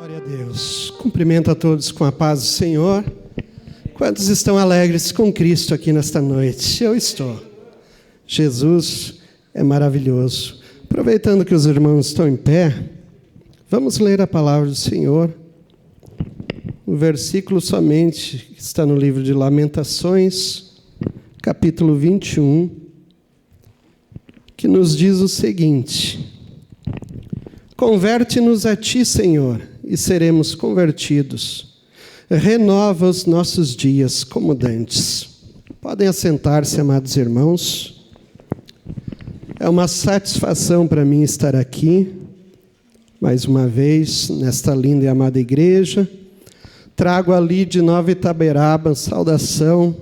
Glória a Deus. Cumprimento a todos com a paz do Senhor. Quantos estão alegres com Cristo aqui nesta noite? Eu estou. Jesus é maravilhoso. Aproveitando que os irmãos estão em pé, vamos ler a palavra do Senhor. O versículo somente que está no livro de Lamentações, capítulo 21, que nos diz o seguinte: Converte-nos a Ti, Senhor, e seremos convertidos. Renova os nossos dias como dantes. Podem assentar-se, amados irmãos. É uma satisfação para mim estar aqui, mais uma vez, nesta linda e amada igreja. Trago ali de Nova Itaberaba saudação,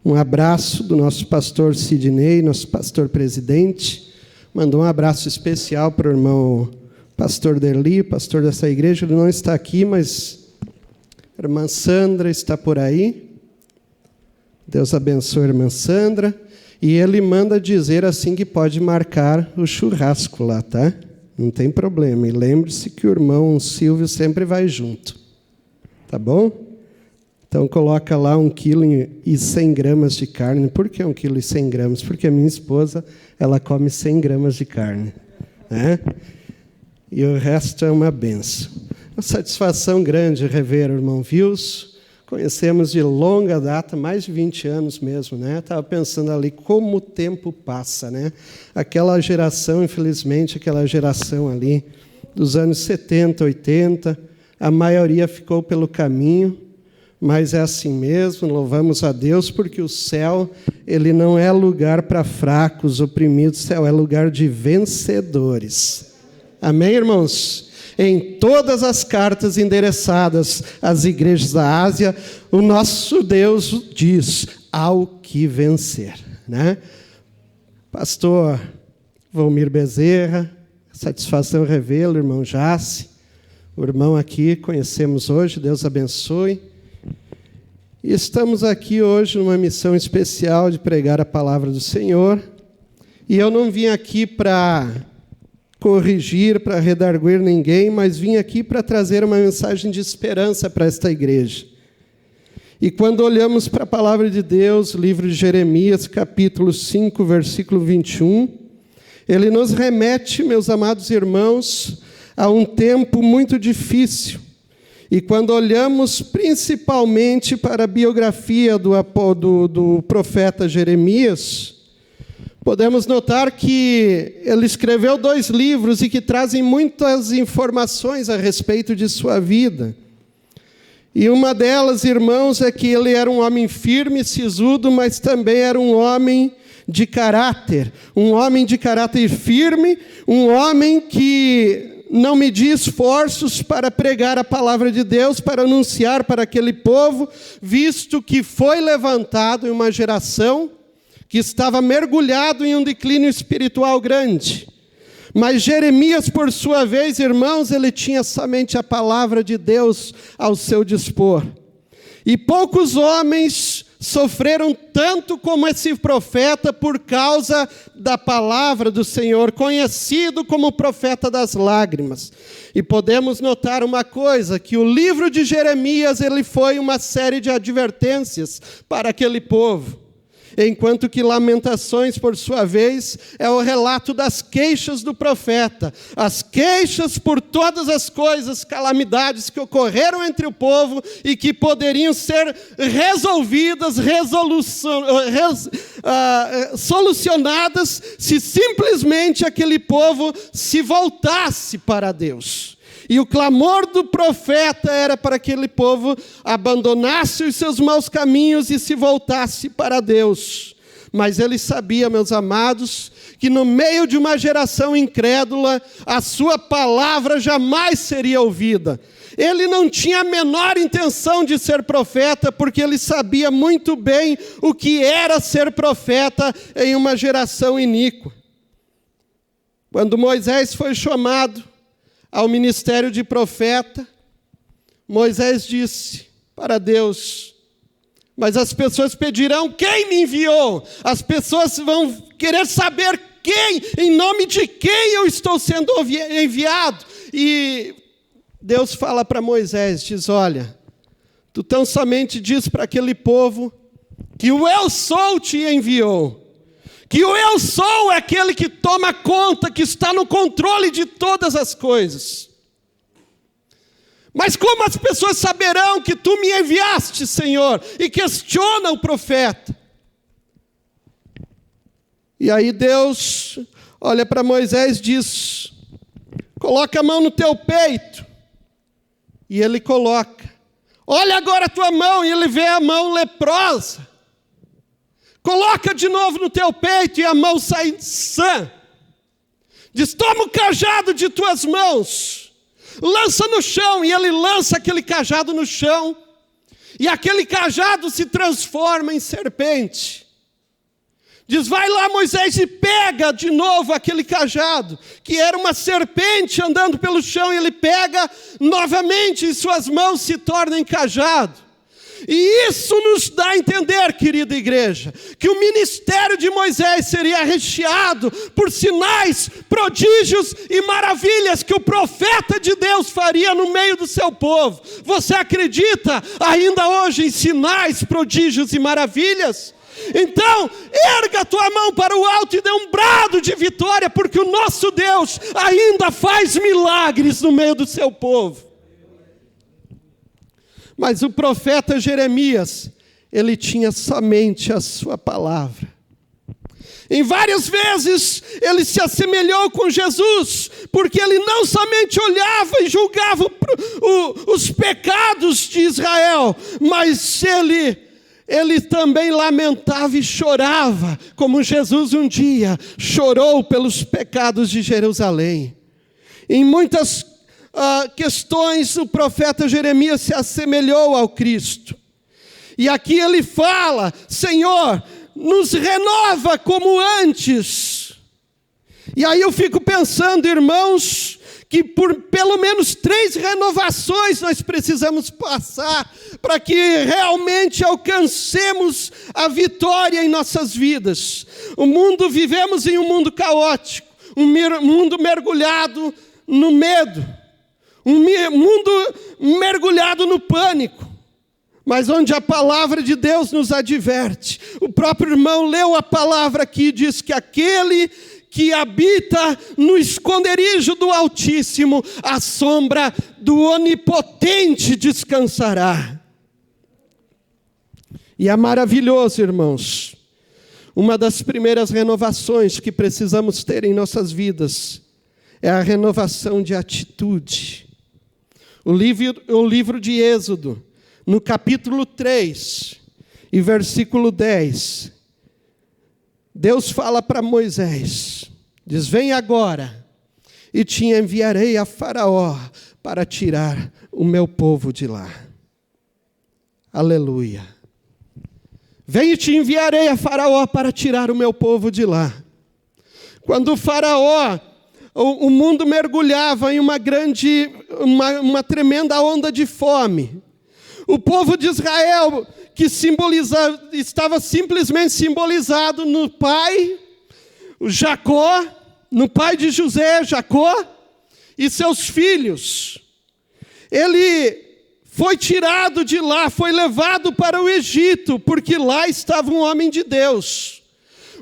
um abraço do nosso pastor Sidney, nosso pastor presidente. Mandou um abraço especial para o irmão pastor Derli, pastor dessa igreja. Ele não está aqui, mas a irmã Sandra está por aí. Deus abençoe a irmã Sandra. E ele manda dizer assim que pode marcar o churrasco lá, tá? Não tem problema. E lembre-se que o irmão Silvio sempre vai junto. Tá bom? Então coloca lá 1,100 kg de carne. Por que 1,100 kg? Porque a minha esposa, ela come 100 gramas de carne, né? E o resto é uma benção. Uma satisfação grande rever o irmão Wilson. Conhecemos de longa data, mais de 20 anos mesmo, né? Estava pensando ali como o tempo passa, né? Aquela geração, infelizmente, aquela geração ali dos anos 70, 80, a maioria ficou pelo caminho, mas é assim mesmo, louvamos a Deus, porque o céu, ele não é lugar para fracos, oprimidos, o céu é lugar de vencedores. Amém, irmãos? Em todas as cartas endereçadas às igrejas da Ásia, o nosso Deus diz, ao que vencer, né? Pastor Valmir Bezerra, satisfação revê-lo, irmão Jace, o irmão aqui, conhecemos hoje, Deus abençoe. E estamos aqui hoje numa missão especial de pregar a palavra do Senhor, e eu não vim aqui para corrigir, para redarguir ninguém, mas vim aqui para trazer uma mensagem de esperança para esta igreja. E quando olhamos para a palavra de Deus, livro de Jeremias, capítulo 5, versículo 21, ele nos remete, meus amados irmãos, a um tempo muito difícil. E quando olhamos principalmente para a biografia do profeta Jeremias, podemos notar que ele escreveu 2 livros e que trazem muitas informações a respeito de sua vida. E uma delas, irmãos, é que ele era um homem firme, sisudo, mas também era um homem de caráter firme, um homem que não media esforços para pregar a palavra de Deus, para anunciar para aquele povo, visto que foi levantado em uma geração que estava mergulhado em um declínio espiritual grande. Mas Jeremias, por sua vez, irmãos, ele tinha somente a palavra de Deus ao seu dispor. E poucos homens sofreram tanto como esse profeta por causa da palavra do Senhor, conhecido como o profeta das lágrimas. E podemos notar uma coisa, que o livro de Jeremias, ele foi uma série de advertências para aquele povo. Enquanto que Lamentações, por sua vez, é o relato das queixas do profeta. As queixas por todas as coisas, calamidades que ocorreram entre o povo e que poderiam ser resolvidas, solucionadas, se simplesmente aquele povo se voltasse para Deus. E o clamor do profeta era para que aquele povo abandonasse os seus maus caminhos e se voltasse para Deus. Mas ele sabia, meus amados, que no meio de uma geração incrédula, a sua palavra jamais seria ouvida. Ele não tinha a menor intenção de ser profeta, porque ele sabia muito bem o que era ser profeta em uma geração iníqua. Quando Moisés foi chamado ao ministério de profeta, Moisés disse para Deus: mas as pessoas pedirão, quem me enviou? As pessoas vão querer saber quem, em nome de quem eu estou sendo enviado. E Deus fala para Moisés, diz, olha, tu tão somente diz para aquele povo que o Eu Sou te enviou. Que o Eu Sou é aquele que toma conta, que está no controle de todas as coisas. Mas como as pessoas saberão que tu me enviaste, Senhor? E questiona o profeta. E aí Deus olha para Moisés e diz, coloca a mão no teu peito. E ele coloca. Olha agora a tua mão, e ele vê a mão leprosa. Coloca de novo no teu peito e a mão sai sã. Diz, toma o cajado de tuas mãos, lança no chão, e ele lança aquele cajado no chão, e aquele cajado se transforma em serpente. Diz, vai lá Moisés e pega de novo aquele cajado, que era uma serpente andando pelo chão, e ele pega novamente, e suas mãos se tornam em cajado. E isso nos dá a entender, querida igreja, que o ministério de Moisés seria recheado por sinais, prodígios e maravilhas que o profeta de Deus faria no meio do seu povo. Você acredita ainda hoje em sinais, prodígios e maravilhas? Então, erga a tua mão para o alto e dê um brado de vitória, porque o nosso Deus ainda faz milagres no meio do seu povo. Mas o profeta Jeremias, ele tinha somente a sua palavra. Em várias vezes ele se assemelhou com Jesus, porque ele não somente olhava e julgava os pecados de Israel, mas ele também lamentava e chorava, como Jesus um dia chorou pelos pecados de Jerusalém. Em muitas questões, o profeta Jeremias se assemelhou ao Cristo. E aqui ele fala, Senhor, nos renova como antes. E aí eu fico pensando, irmãos, que por pelo menos 3 renovações nós precisamos passar para que realmente alcancemos a vitória em nossas vidas. Vivemos em um mundo caótico, um mundo mergulhado no medo, um mundo mergulhado no pânico, mas onde a palavra de Deus nos adverte. O próprio irmão leu a palavra aqui e diz que aquele que habita no esconderijo do Altíssimo, à sombra do Onipotente descansará. E é maravilhoso, irmãos. Uma das primeiras renovações que precisamos ter em nossas vidas é a renovação de atitude. O livro de Êxodo, no capítulo 3, e versículo 10, Deus fala para Moisés, diz, vem agora, e te enviarei a Faraó para tirar o meu povo de lá. Aleluia. Vem e te enviarei a Faraó para tirar o meu povo de lá. Quando o Faraó, o mundo mergulhava em uma tremenda onda de fome. O povo de Israel, que estava simplesmente simbolizado no pai, o Jacó, no pai de José, Jacó, e seus filhos. Ele foi tirado de lá, foi levado para o Egito, porque lá estava um homem de Deus.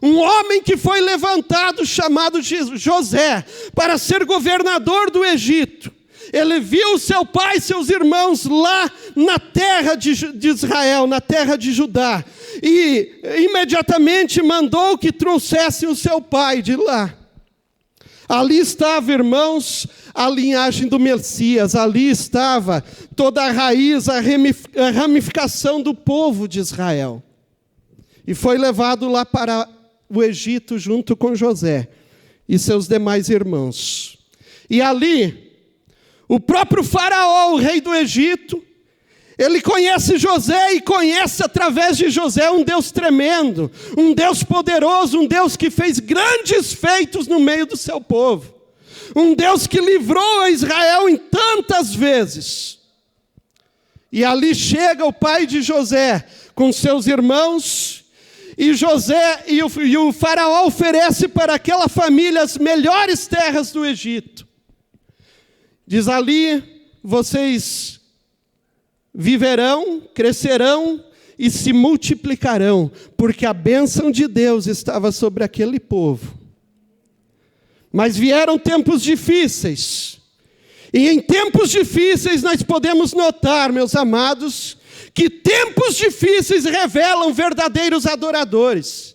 Um homem que foi levantado, chamado José, para ser governador do Egito. Ele viu seu pai e seus irmãos lá na terra de Israel, na terra de Judá. E imediatamente mandou que trouxessem o seu pai de lá. Ali estava, irmãos, a linhagem do Messias. Ali estava toda a raiz, a ramificação do povo de Israel. E foi levado lá para o Egito junto com José e seus demais irmãos. E ali, o próprio Faraó, o rei do Egito, ele conhece José e conhece através de José um Deus tremendo, um Deus poderoso, um Deus que fez grandes feitos no meio do seu povo. Um Deus que livrou a Israel em tantas vezes. E ali chega o pai de José com seus irmãos. E José e o Faraó oferece para aquela família as melhores terras do Egito. Diz ali, vocês viverão, crescerão e se multiplicarão, porque a bênção de Deus estava sobre aquele povo. Mas vieram tempos difíceis, e em tempos difíceis nós podemos notar, meus amados, que tempos difíceis revelam verdadeiros adoradores.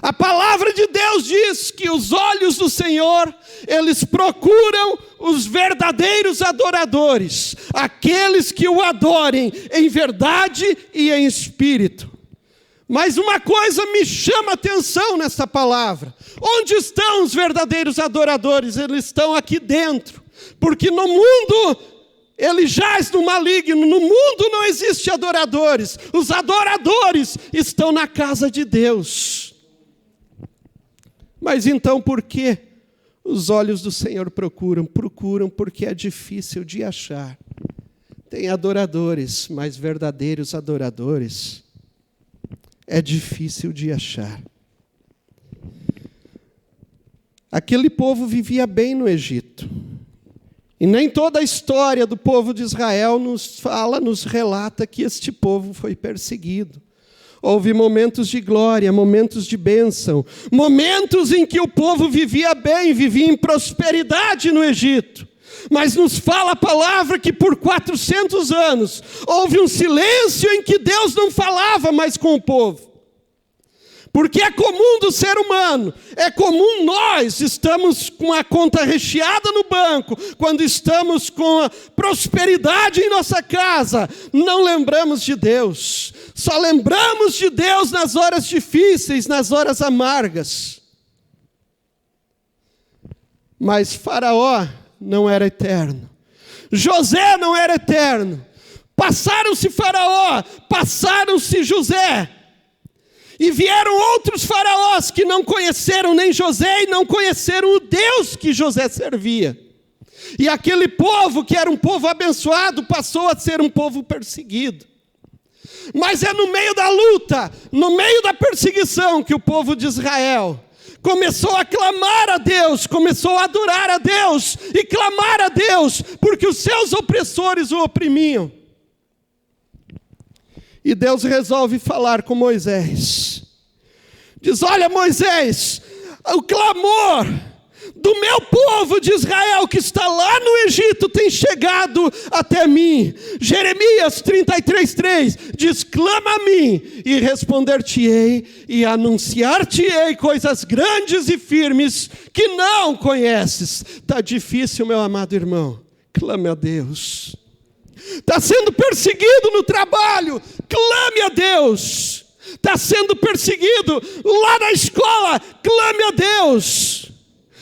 A palavra de Deus diz que os olhos do Senhor, eles procuram os verdadeiros adoradores, aqueles que o adorem em verdade e em espírito. Mas uma coisa me chama a atenção nessa palavra. Onde estão os verdadeiros adoradores? Eles estão aqui dentro. Porque no mundo, ele jaz no maligno. No mundo não existe adoradores. Os adoradores estão na casa de Deus. Mas então por que os olhos do Senhor procuram? Procuram porque é difícil de achar. Tem adoradores, mas verdadeiros adoradores é difícil de achar. Aquele povo vivia bem no Egito. E nem toda a história do povo de Israel nos relata que este povo foi perseguido. Houve momentos de glória, momentos de bênção, momentos em que o povo vivia bem, vivia em prosperidade no Egito. Mas nos fala a palavra que por 400 anos houve um silêncio em que Deus não falava mais com o povo. Porque é comum do ser humano, é comum nós estamos com a conta recheada no banco, quando estamos com a prosperidade em nossa casa, não lembramos de Deus. Só lembramos de Deus nas horas difíceis, nas horas amargas. Mas Faraó não era eterno. José não era eterno. Passaram-se Faraó, passaram-se José. E vieram outros faraós que não conheceram nem José e não conheceram o Deus que José servia. E aquele povo, que era um povo abençoado, passou a ser um povo perseguido. Mas é no meio da luta, no meio da perseguição, que o povo de Israel começou a clamar a Deus, começou a adorar a Deus e clamar a Deus, porque os seus opressores o oprimiam. E Deus resolve falar com Moisés. Diz: olha, Moisés, o clamor do meu povo de Israel que está lá no Egito tem chegado até mim. Jeremias 33:3 diz: clama a mim e responder-te-ei e anunciar-te-ei coisas grandes e firmes que não conheces. Está difícil, meu amado irmão, clame a Deus. Está sendo perseguido no trabalho, clame a Deus. Está sendo perseguido lá na escola, clame a Deus.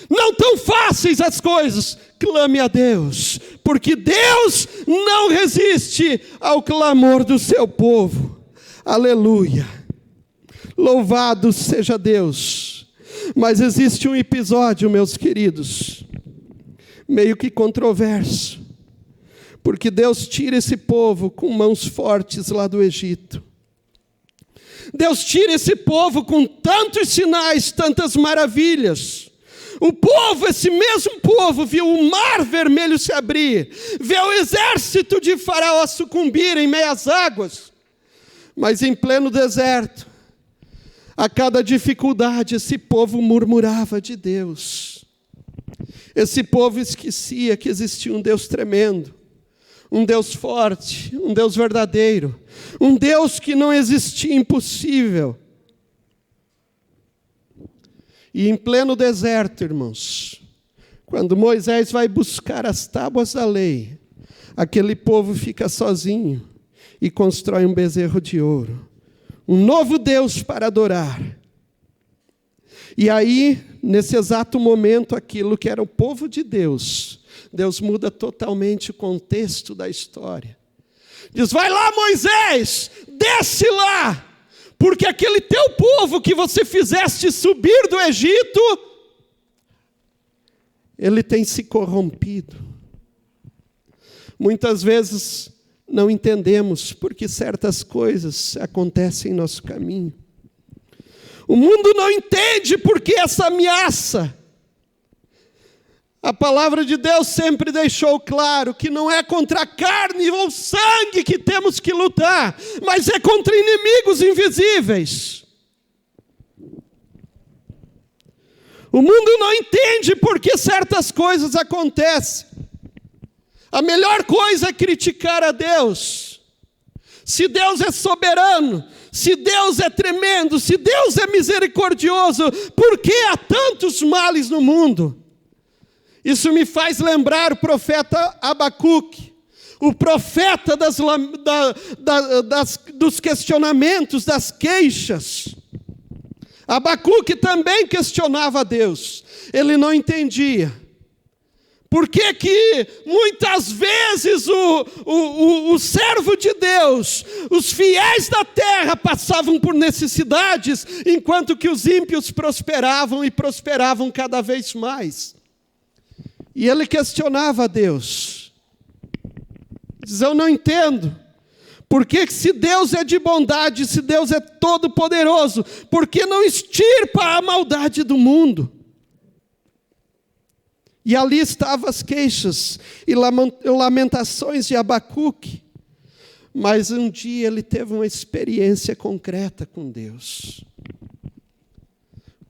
Não tão fáceis as coisas, clame a Deus, porque Deus não resiste ao clamor do seu povo. Aleluia, louvado seja Deus. Mas existe um episódio, meus queridos, meio que controverso, porque Deus tira esse povo com mãos fortes lá do Egito. Deus tira esse povo com tantos sinais, tantas maravilhas. O povo, esse mesmo povo, viu o mar vermelho se abrir, viu o exército de Faraó sucumbir em meias águas. Mas em pleno deserto, a cada dificuldade, esse povo murmurava de Deus. Esse povo esquecia que existia um Deus tremendo, um Deus forte, um Deus verdadeiro, um Deus que não existia impossível. E em pleno deserto, irmãos, quando Moisés vai buscar as tábuas da lei, aquele povo fica sozinho e constrói um bezerro de ouro, um novo Deus para adorar. E aí, nesse exato momento, aquilo que era o povo de Deus, Deus muda totalmente o contexto da história. Diz: vai lá, Moisés, desce lá, porque aquele teu povo que você fizeste subir do Egito, ele tem se corrompido. Muitas vezes não entendemos porque certas coisas acontecem em nosso caminho. O mundo não entende porque essa ameaça. A palavra de Deus sempre deixou claro que não é contra a carne ou sangue que temos que lutar, mas é contra inimigos invisíveis. O mundo não entende por que certas coisas acontecem. A melhor coisa é criticar a Deus. Se Deus é soberano, se Deus é tremendo, se Deus é misericordioso, por que há tantos males no mundo? Isso me faz lembrar o profeta Abacuque, o profeta dos questionamentos, das queixas. Abacuque também questionava a Deus, ele não entendia. Por que que muitas vezes o servo de Deus, os fiéis da terra passavam por necessidades, enquanto que os ímpios prosperavam e prosperavam cada vez mais? E ele questionava a Deus. Diz, eu não entendo. Por que se Deus é de bondade, se Deus é todo poderoso, por que não extirpa a maldade do mundo? E ali estavam as queixas e lamentações de Abacuque. Mas um dia ele teve uma experiência concreta com Deus.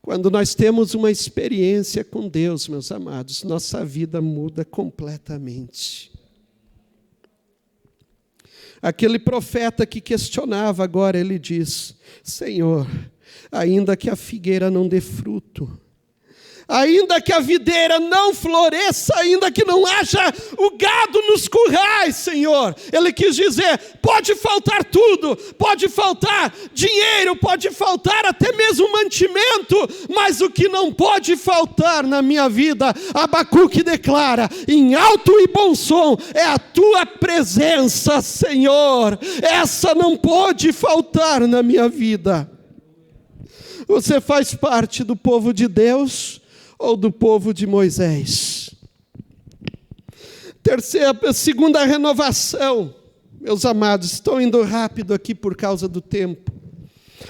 Quando nós temos uma experiência com Deus, meus amados, nossa vida muda completamente. Aquele profeta que questionava, agora ele diz, Senhor, ainda que a figueira não dê fruto, ainda que a videira não floresça, ainda que não haja o gado nos currais, Senhor. Ele quis dizer, pode faltar tudo, pode faltar dinheiro, pode faltar até mesmo mantimento, mas o que não pode faltar na minha vida, Abacuque declara, em alto e bom som, é a tua presença, Senhor. Essa não pode faltar na minha vida. Você faz parte do povo de Deus ou do povo de Moisés? Segunda renovação, meus amados, estou indo rápido aqui por causa do tempo.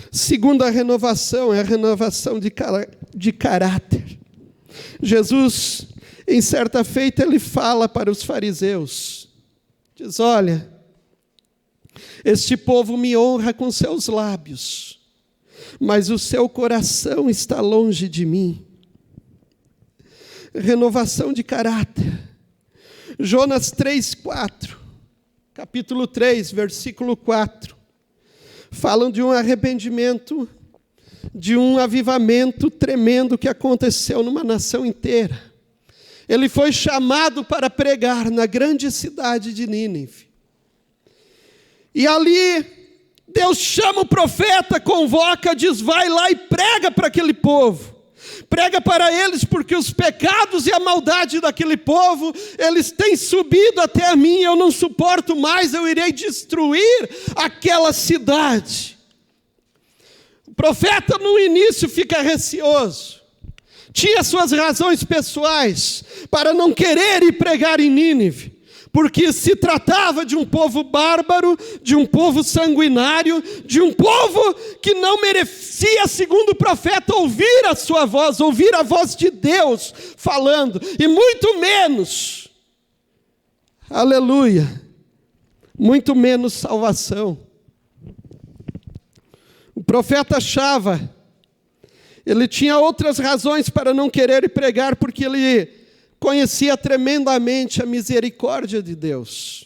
Segunda renovação é a renovação de caráter. Jesus, em certa feita, ele fala para os fariseus, diz, olha, este povo me honra com seus lábios, mas o seu coração está longe de mim. Renovação de caráter. Jonas 3:4, capítulo 3, versículo 4, falam de um arrependimento, de um avivamento tremendo que aconteceu numa nação inteira. Ele foi chamado para pregar na grande cidade de Nínive. E ali, Deus chama o profeta, convoca, diz, vai lá e prega para aquele povo. Prega para eles, porque os pecados e a maldade daquele povo, eles têm subido até a mim, eu não suporto mais, eu irei destruir aquela cidade. O profeta no início fica receoso, tinha suas razões pessoais para não querer ir pregar em Nínive, porque se tratava de um povo bárbaro, de um povo sanguinário, de um povo que não merecia, segundo o profeta, ouvir a sua voz, ouvir a voz de Deus falando, e muito menos, aleluia, muito menos salvação. O profeta achava, ele tinha outras razões para não querer pregar, porque ele conhecia tremendamente a misericórdia de Deus.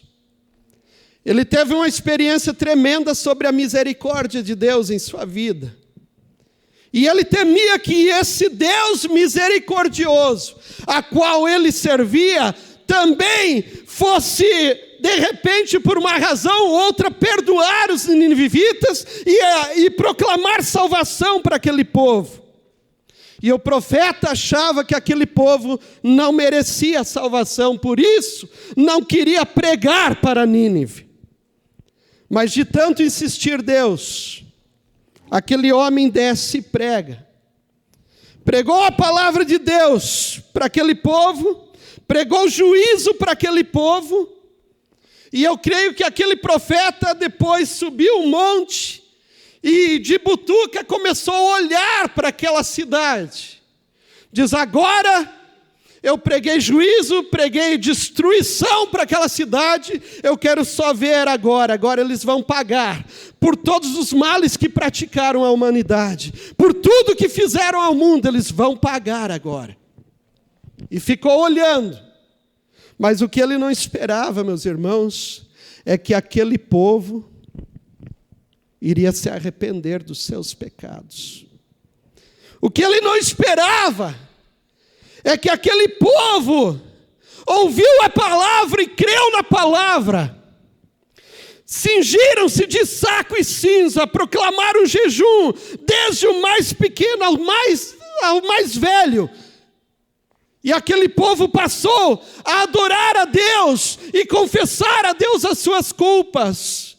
Ele teve uma experiência tremenda sobre a misericórdia de Deus em sua vida. E ele temia que esse Deus misericordioso, a qual ele servia, também fosse, de repente, por uma razão ou outra, perdoar os ninivitas e proclamar salvação para aquele povo. E o profeta achava que aquele povo não merecia salvação, por isso não queria pregar para Nínive. Mas de tanto insistir Deus, aquele homem desce e prega. Pregou a palavra de Deus para aquele povo, pregou juízo para aquele povo, e eu creio que aquele profeta depois subiu um monte, e de butuca começou a olhar para aquela cidade. Diz, agora eu preguei juízo, preguei destruição para aquela cidade, eu quero só ver agora eles vão pagar por todos os males que praticaram à humanidade, por tudo que fizeram ao mundo, eles vão pagar agora. E ficou olhando, mas o que ele não esperava, meus irmãos, é que aquele povo iria se arrepender dos seus pecados. O que ele não esperava é que aquele povo ouviu a palavra e creu na palavra. Cingiram-se de saco e cinza, proclamaram jejum, desde o mais pequeno ao mais velho. E aquele povo passou a adorar a Deus e confessar a Deus as suas culpas.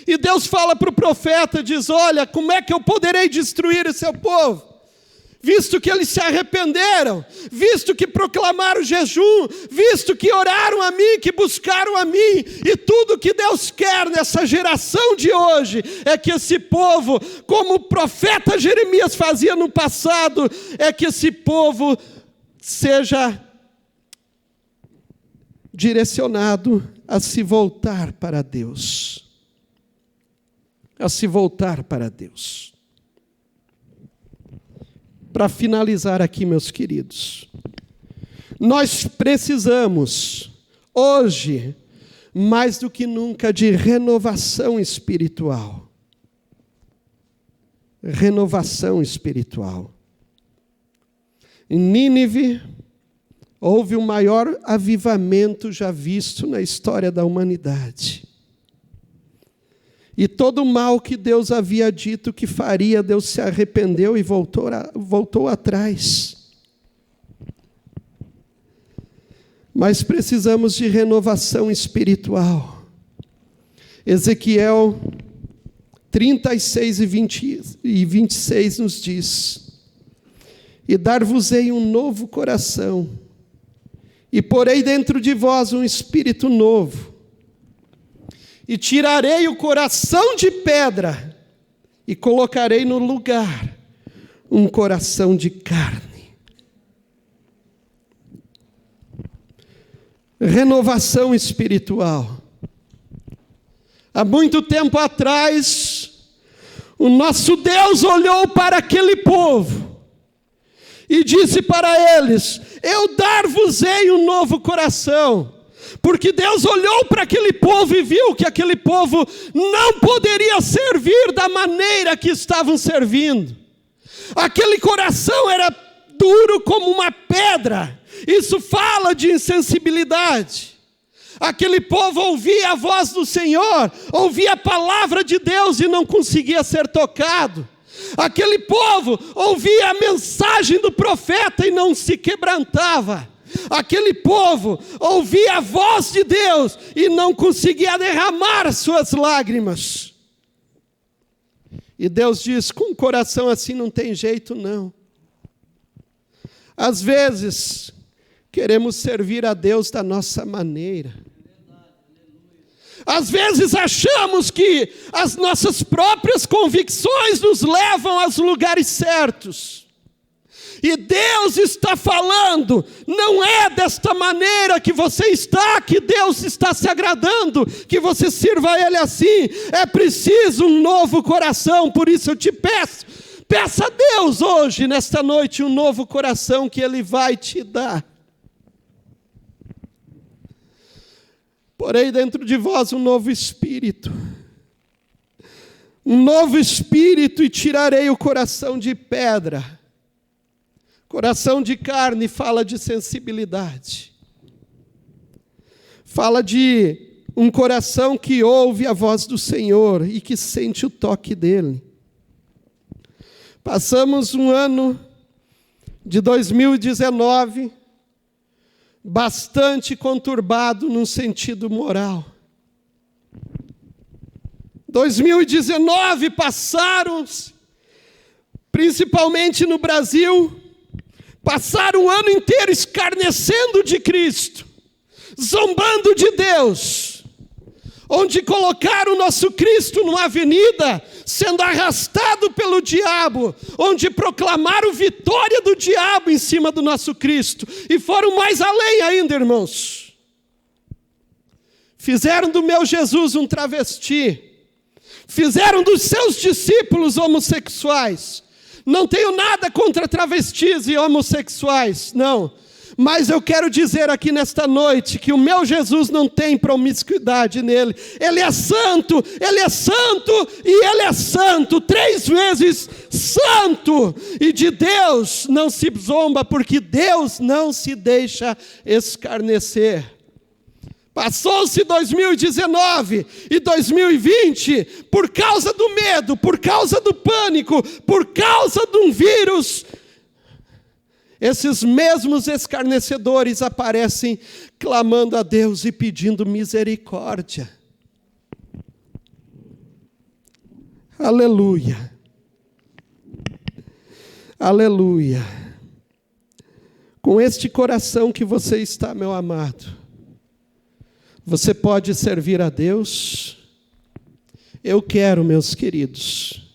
E Deus fala para o profeta, diz, olha, como é que eu poderei destruir esse seu povo? Visto que eles se arrependeram, visto que proclamaram jejum, visto que oraram a mim, que buscaram a mim, e tudo que Deus quer nessa geração de hoje, é que esse povo, como o profeta Jeremias fazia no passado, é que esse povo seja direcionado a se voltar para Deus. A se voltar para Deus. Para finalizar aqui, meus queridos, nós precisamos, hoje, mais do que nunca, de renovação espiritual. Renovação espiritual. Em Nínive, houve o maior avivamento já visto na história da humanidade. E todo o mal que Deus havia dito que faria, Deus se arrependeu e voltou atrás. Mas precisamos de renovação espiritual. Ezequiel 36 e 26 nos diz: e dar-vos-ei um novo coração, e porei dentro de vós um espírito novo, e tirarei o coração de pedra, e colocarei no lugar um coração de carne. Renovação espiritual. Há muito tempo atrás, o nosso Deus olhou para aquele povo, e disse para eles, eu dar-vos-ei um novo coração. Porque Deus olhou para aquele povo e viu que aquele povo não poderia servir da maneira que estavam servindo. Aquele coração era duro como uma pedra. Isso fala de insensibilidade. Aquele povo ouvia a voz do Senhor, ouvia a palavra de Deus e não conseguia ser tocado. Aquele povo ouvia a mensagem do profeta e não se quebrantava. Aquele povo ouvia a voz de Deus e não conseguia derramar suas lágrimas. E Deus diz, com um coração assim não tem jeito não. Às vezes, queremos servir a Deus da nossa maneira. Às vezes achamos que as nossas próprias convicções nos levam aos lugares certos. E Deus está falando, não é desta maneira que você está, que Deus está se agradando, que você sirva a Ele assim. É preciso um novo coração, por isso eu te peço, peça a Deus hoje, nesta noite, um novo coração que Ele vai te dar. Porém, dentro de vós um novo espírito, e tirarei o coração de pedra. Coração de carne fala de sensibilidade. Fala de um coração que ouve a voz do Senhor e que sente o toque dele. Passamos um ano de 2019 bastante conturbado num sentido moral. 2019 passaram, principalmente no Brasil, passaram o ano inteiro escarnecendo de Cristo, zombando de Deus, onde colocaram o nosso Cristo numa avenida, sendo arrastado pelo diabo, onde proclamaram vitória do diabo em cima do nosso Cristo, e foram mais além ainda, irmãos. Fizeram do meu Jesus um travesti, fizeram dos seus discípulos homossexuais. Não tenho nada contra travestis e homossexuais, não. Mas eu quero dizer aqui nesta noite que o meu Jesus não tem promiscuidade nele. Ele é santo e Ele é santo, 3 vezes santo. E de Deus não se zomba, porque Deus não se deixa escarnecer. Passou-se 2019 e 2020 por causa do medo, por causa do pânico, por causa de um vírus. Esses mesmos escarnecedores aparecem clamando a Deus e pedindo misericórdia. Aleluia. Aleluia. Com este coração que você está, meu amado, você pode servir a Deus. Eu quero, meus queridos,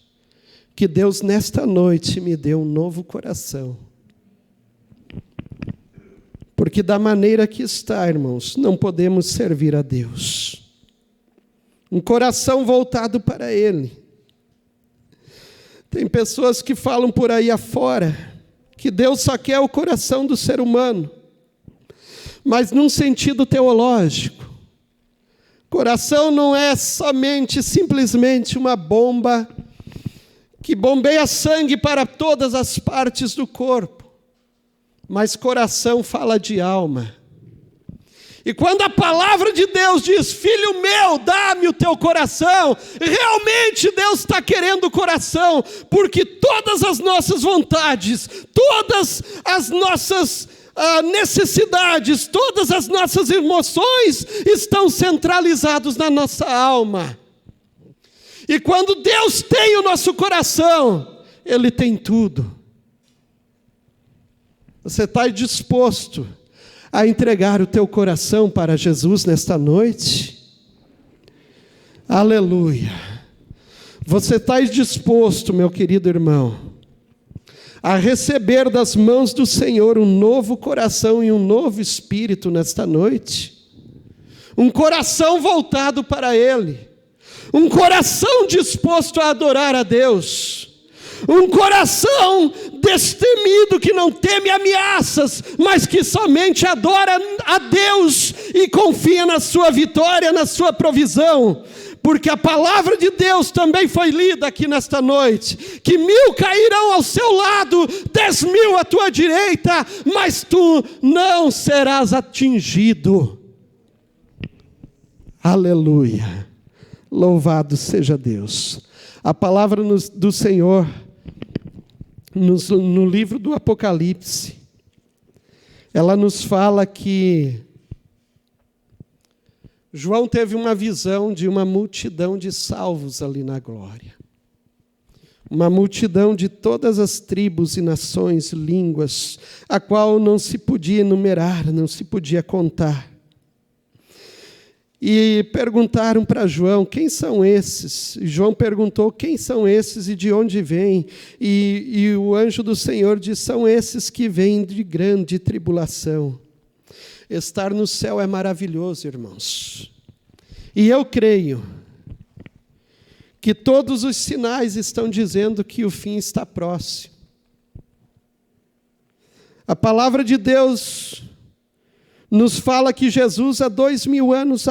que Deus nesta noite me dê um novo coração. Porque da maneira que está, irmãos, não podemos servir a Deus. Um coração voltado para Ele. Tem pessoas que falam por aí afora que Deus só quer o coração do ser humano, mas num sentido teológico. Coração não é simplesmente uma bomba que bombeia sangue para todas as partes do corpo. Mas coração fala de alma. E quando a palavra de Deus diz: filho meu, dá-me o teu coração, realmente Deus está querendo o coração, porque todas as nossas vontades, todas as nossas necessidades, todas as nossas emoções estão centralizadas na nossa alma. E quando Deus tem o nosso coração, Ele tem tudo. Você está disposto a entregar o teu coração para Jesus nesta noite? Aleluia. Você está disposto, meu querido irmão, a receber das mãos do Senhor um novo coração e um novo espírito nesta noite? Um coração voltado para Ele. Um coração disposto a adorar a Deus. Um coração destemido, que não teme ameaças, mas que somente adora a Deus e confia na sua vitória, na sua provisão. Porque a palavra de Deus também foi lida aqui nesta noite, que 1000 cairão ao seu lado, 10.000 à tua direita, mas tu não serás atingido. Aleluia. Louvado seja Deus. A palavra do Senhor, no livro do Apocalipse, ela nos fala que João teve uma visão de uma multidão de salvos ali na glória. Uma multidão de todas as tribos e nações, línguas, a qual não se podia enumerar, não se podia contar. E perguntaram para João: quem são esses? E João perguntou: quem são esses e de onde vêm? E o anjo do Senhor disse: são esses que vêm de grande tribulação. Estar no céu é maravilhoso, irmãos. E eu creio que todos os sinais estão dizendo que o fim está próximo. A palavra de Deus nos fala que Jesus, há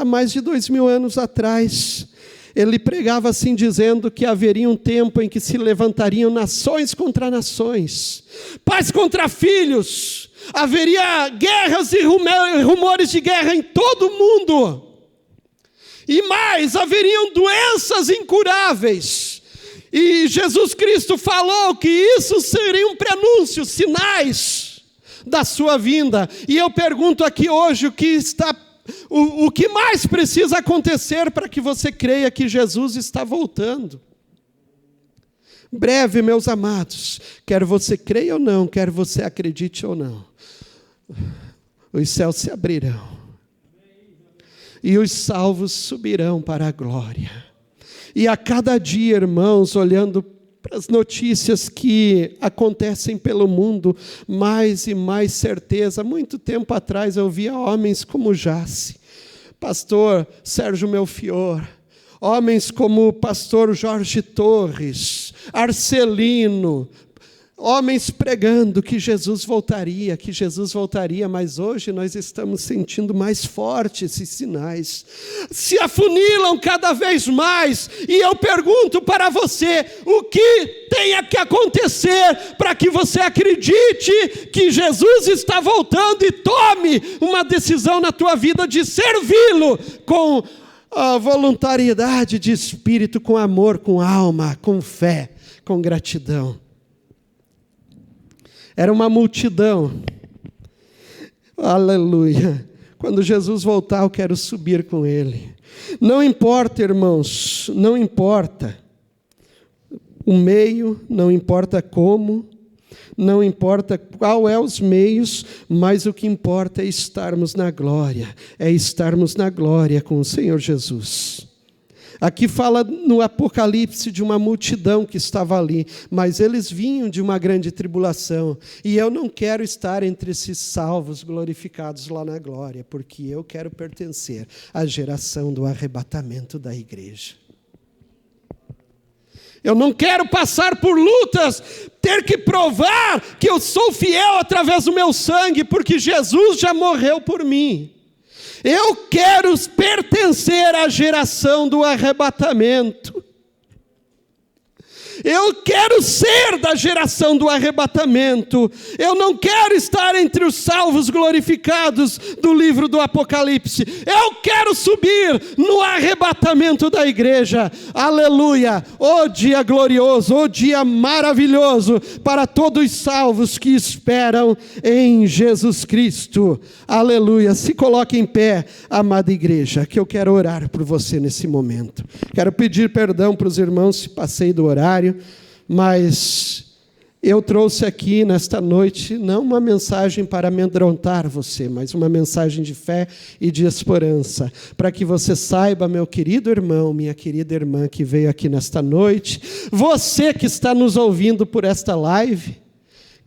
mais de 2000 anos atrás, ele pregava assim, dizendo que haveria um tempo em que se levantariam nações contra nações, pais contra filhos, haveria guerras e rumores de guerra em todo o mundo, e mais, haveriam doenças incuráveis. E Jesus Cristo falou que isso seria um prenúncio, sinais da sua vinda. E eu pergunto aqui hoje, o que mais precisa acontecer para que você creia que Jesus está voltando? Breve, meus amados, quer você creia ou não, quer você acredite ou não, os céus se abrirão. e os salvos subirão para a glória. E a cada dia, irmãos, olhando para as notícias que acontecem pelo mundo, mais e mais certeza. Muito tempo atrás eu via homens como Jace, pastor Sérgio Melfior, homens como o pastor Jorge Torres, Arcelino, homens pregando que Jesus voltaria, mas hoje nós estamos sentindo mais fortes esses sinais. Se afunilam cada vez mais, e eu pergunto para você, o que tem que acontecer para que você acredite que Jesus está voltando e tome uma decisão na tua vida de servi-lo com a voluntariedade de espírito, com amor, com alma, com fé, com gratidão. Era uma multidão. Aleluia. Quando Jesus voltar, eu quero subir com Ele. Não importa, irmãos, não importa o meio, não importa como, não importa qual é os meios, mas o que importa é estarmos na glória, com o Senhor Jesus. Aqui fala no Apocalipse de uma multidão que estava ali, mas eles vinham de uma grande tribulação, e eu não quero estar entre esses salvos glorificados lá na glória, porque eu quero pertencer à geração do arrebatamento da igreja. Eu não quero passar por lutas, ter que provar que eu sou fiel através do meu sangue, porque Jesus já morreu por mim. Eu quero pertencer à geração do arrebatamento. Eu quero ser da geração do arrebatamento. Eu não quero estar entre os salvos glorificados do livro do Apocalipse. Eu quero subir no arrebatamento da igreja. Aleluia! O dia glorioso, o dia maravilhoso para todos os salvos que esperam em Jesus Cristo. Aleluia! Se coloque em pé, amada igreja, que eu quero orar por você nesse momento. Quero pedir perdão para os irmãos se passei do horário, mas eu trouxe aqui nesta noite não uma mensagem para amedrontar você, mas uma mensagem de fé e de esperança, para que você saiba, meu querido irmão, minha querida irmã que veio aqui nesta noite, você que está nos ouvindo por esta live,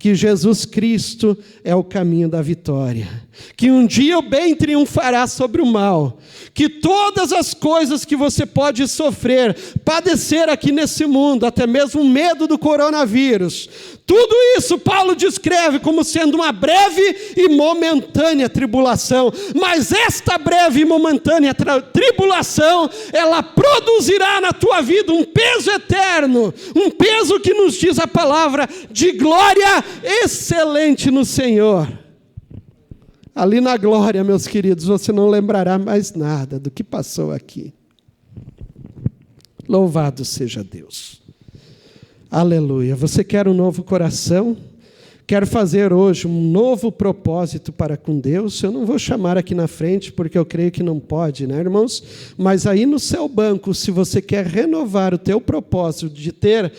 que Jesus Cristo é o caminho da vitória, que um dia o bem triunfará sobre o mal, que todas as coisas que você pode sofrer, padecer aqui nesse mundo, até mesmo o medo do coronavírus, tudo isso Paulo descreve como sendo uma breve e momentânea tribulação, mas esta breve e momentânea tribulação, ela produzirá na tua vida um peso eterno, um peso que nos diz a palavra de glória excelente no Senhor. Ali na glória, meus queridos, você não lembrará mais nada do que passou aqui. Louvado seja Deus. Aleluia. Você quer um novo coração? Quer fazer hoje um novo propósito para com Deus? Eu não vou chamar aqui na frente, porque eu creio que não pode, né, irmãos? Mas aí no seu banco, se você quer renovar o teu propósito de ter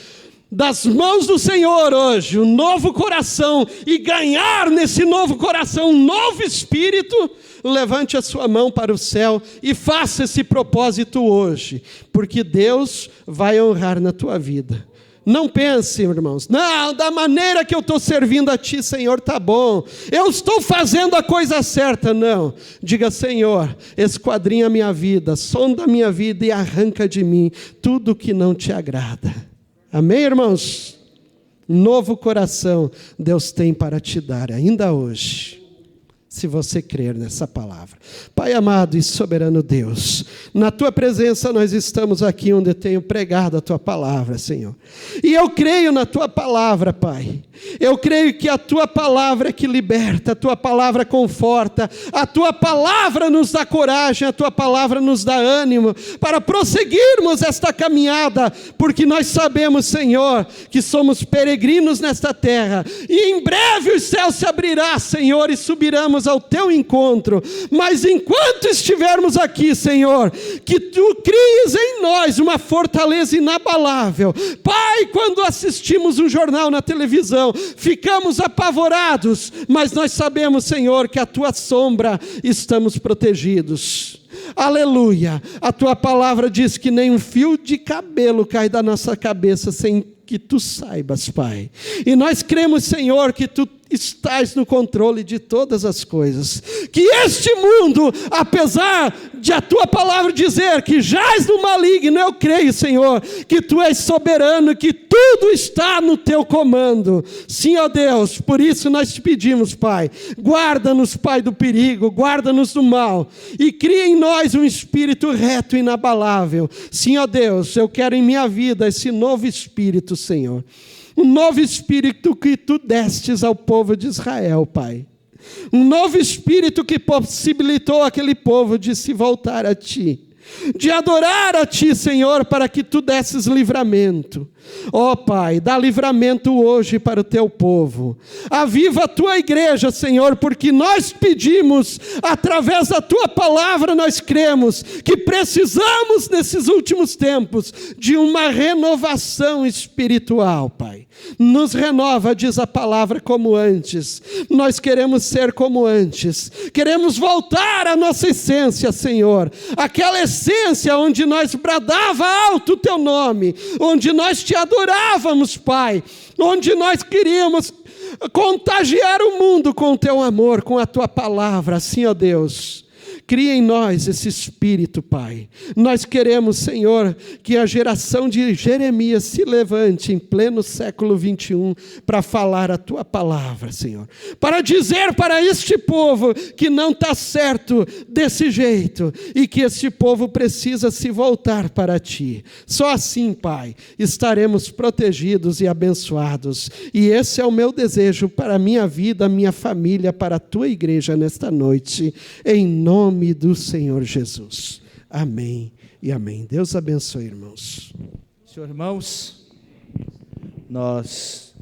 das mãos do Senhor hoje um novo coração e ganhar nesse novo coração um novo espírito, levante a sua mão para o céu e faça esse propósito hoje, porque Deus vai honrar na tua vida. Não pense, irmãos, não, da maneira que eu estou servindo a Ti, Senhor, está bom, eu estou fazendo a coisa certa. Não, diga: Senhor, esquadrinha a minha vida, sonda a minha vida e arranca de mim tudo que não Te agrada. Amém, irmãos? Novo coração Deus tem para te dar ainda hoje, se você crer nessa palavra. Pai amado e soberano Deus, na Tua presença nós estamos aqui onde eu tenho pregado a Tua palavra, Senhor. E eu creio na Tua palavra, Pai. Eu creio que a Tua palavra é que liberta, a Tua palavra conforta, a Tua palavra nos dá coragem, a Tua palavra nos dá ânimo para prosseguirmos esta caminhada, porque nós sabemos, Senhor, que somos peregrinos nesta terra, e em breve os céus se abrirá, Senhor, e subiremos ao Teu encontro. Mas enquanto estivermos aqui, Senhor, que Tu cries em nós uma fortaleza inabalável. Pai, quando assistimos um jornal na televisão, ficamos apavorados, mas nós sabemos, Senhor, que a Tua sombra estamos protegidos. Aleluia. A tua palavra diz que nem um fio de cabelo cai da nossa cabeça sem que tu saibas, Pai. E nós cremos, Senhor, que tu estás no controle de todas as coisas. Que este mundo, apesar de a tua palavra dizer que jaz no maligno, eu creio, Senhor, que tu és soberano, que tudo está no teu comando. Sim, ó Deus, por isso nós te pedimos, Pai, guarda-nos, Pai, do perigo, guarda-nos do mal, e cria em nós um espírito reto e inabalável. Sim, ó Deus, eu quero em minha vida esse novo espírito, Senhor. Um novo espírito que tu destes ao povo de Israel, Pai. Um novo espírito que possibilitou aquele povo de se voltar a ti, de adorar a ti, Senhor, para que tu desses livramento. Ó Pai, dá livramento hoje para o teu povo. Aviva a tua igreja, Senhor, porque nós pedimos, através da tua palavra nós cremos que precisamos nesses últimos tempos de uma renovação espiritual, Pai. Nos renova, diz a palavra, como antes. Nós queremos ser como antes. Queremos voltar à nossa essência, Senhor. Aquela essência onde nós bradava alto o teu nome, onde nós te adorávamos, Pai, onde nós queríamos contagiar o mundo com o teu amor, com a tua palavra. Assim, ó Deus, cria em nós esse espírito, Pai. Nós queremos, Senhor, que a geração de Jeremias se levante em pleno século 21 para falar a tua palavra, Senhor. Para dizer para este povo que não está certo desse jeito e que este povo precisa se voltar para ti. Só assim, Pai, estaremos protegidos e abençoados. E esse é o meu desejo para a minha vida, a minha família, para a tua igreja nesta noite, em nome do Senhor Jesus. Amém e amém. Deus abençoe, irmãos. Senhor, irmãos, nós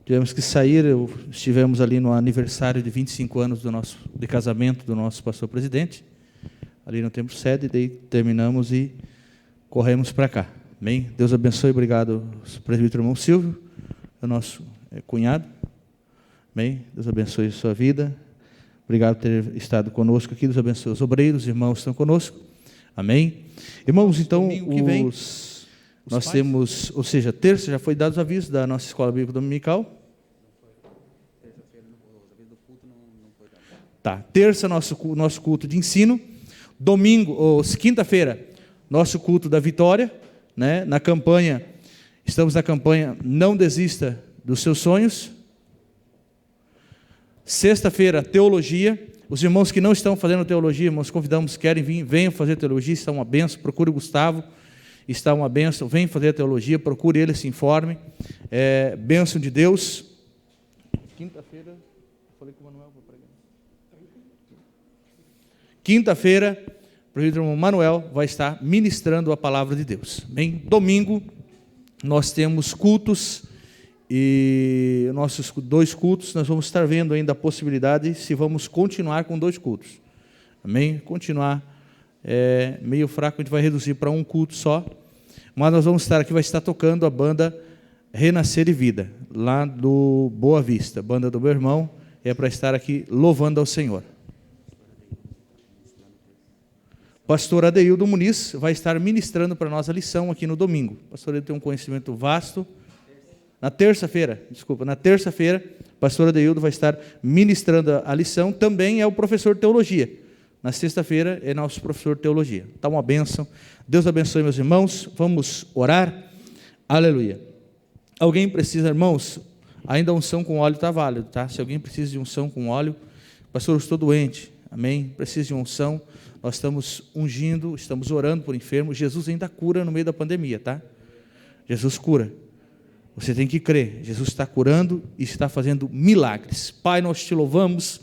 tivemos que sair, estivemos ali no aniversário de 25 anos de casamento do nosso pastor presidente, ali no templo sede, daí terminamos e corremos para cá. Amém? Deus abençoe, obrigado, presbítero irmão Silvio, o nosso cunhado. Amém? Deus abençoe a sua vida. Obrigado por ter estado conosco aqui. Deus abençoe os obreiros, os irmãos que estão conosco. Amém? Irmãos, então, que vem, nós temos, ou seja, terça já foi dados os avisos da nossa escola bíblica dominical. Tá, terça nosso culto de ensino. Domingo, ou quinta-feira, nosso culto da vitória, né? Na campanha, estamos na campanha Não Desista dos Seus Sonhos. Sexta-feira, teologia. Os irmãos que não estão fazendo teologia, irmãos, convidamos, querem vir, venham fazer teologia, está uma benção. Procure o Gustavo, está uma benção. Venham fazer teologia, procure ele, se informe. É bênção de Deus. Quinta-feira, falei com o Manuel para pregar. Quinta-feira, o presbítero Manuel vai estar ministrando a palavra de Deus. Bem, domingo, nós temos cultos. E nossos 2 cultos, nós vamos estar vendo ainda a possibilidade se vamos continuar com 2 cultos. Amém? Continuar meio fraco, a gente vai reduzir para 1 culto só. Mas nós vamos estar aqui, vai estar tocando a banda Renascer e Vida, lá do Boa Vista. Banda do meu irmão, é para estar aqui louvando ao Senhor. Pastor Adeildo Muniz vai estar ministrando para nós a lição aqui no domingo. O pastor Adeildo tem um conhecimento vasto. Na terça-feira, pastor Adeildo vai estar ministrando a lição, também é o professor de teologia. Na sexta-feira é nosso professor de teologia. Está uma bênção. Deus abençoe, meus irmãos. Vamos orar. Aleluia. Alguém precisa, irmãos, ainda a unção com óleo está válido, tá? Se alguém precisa de unção com óleo, pastor, eu estou doente, amém? Precisa de unção, nós estamos ungindo, estamos orando por enfermos. Jesus ainda cura no meio da pandemia, tá? Jesus cura. Você tem que crer, Jesus está curando e está fazendo milagres. Pai, nós te louvamos,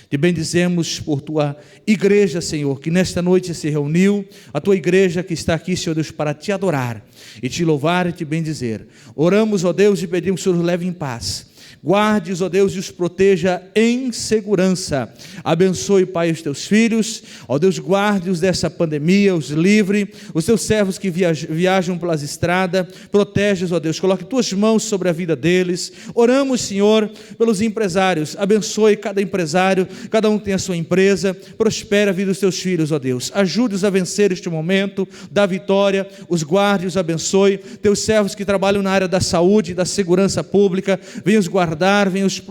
te bendizemos por tua igreja, Senhor, que nesta noite se reuniu, a tua igreja que está aqui, Senhor Deus, para te adorar e te louvar e te bendizer. Oramos, ó Deus, e pedimos que o Senhor nos leve em paz. Guarde-os, ó Deus, e os proteja em segurança. Abençoe, Pai, os teus filhos. Ó Deus, guarde-os dessa pandemia, os livre. Os teus servos que viajam pelas estradas, protege-os, ó Deus. Coloque tuas mãos sobre a vida deles. Oramos, Senhor, pelos empresários. Abençoe cada empresário, cada um tem a sua empresa. Prospere a vida dos teus filhos, ó Deus. Ajude-os a vencer este momento da vitória. Os guarde, os abençoe. Teus servos que trabalham na área da saúde, da segurança pública, venha os guardar, venha os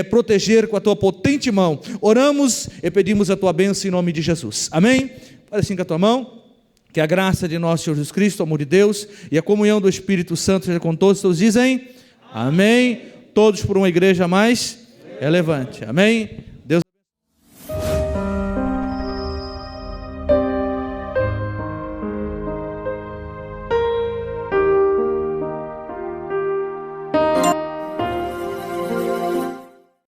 proteger com a tua potente mão. Oramos e pedimos a tua bênção em nome de Jesus. Amém? Faz assim com a tua mão. Que a graça de nosso Senhor Jesus Cristo, o amor de Deus e a comunhão do Espírito Santo seja com todos. Todos dizem amém. Todos por uma igreja mais relevante. Amém.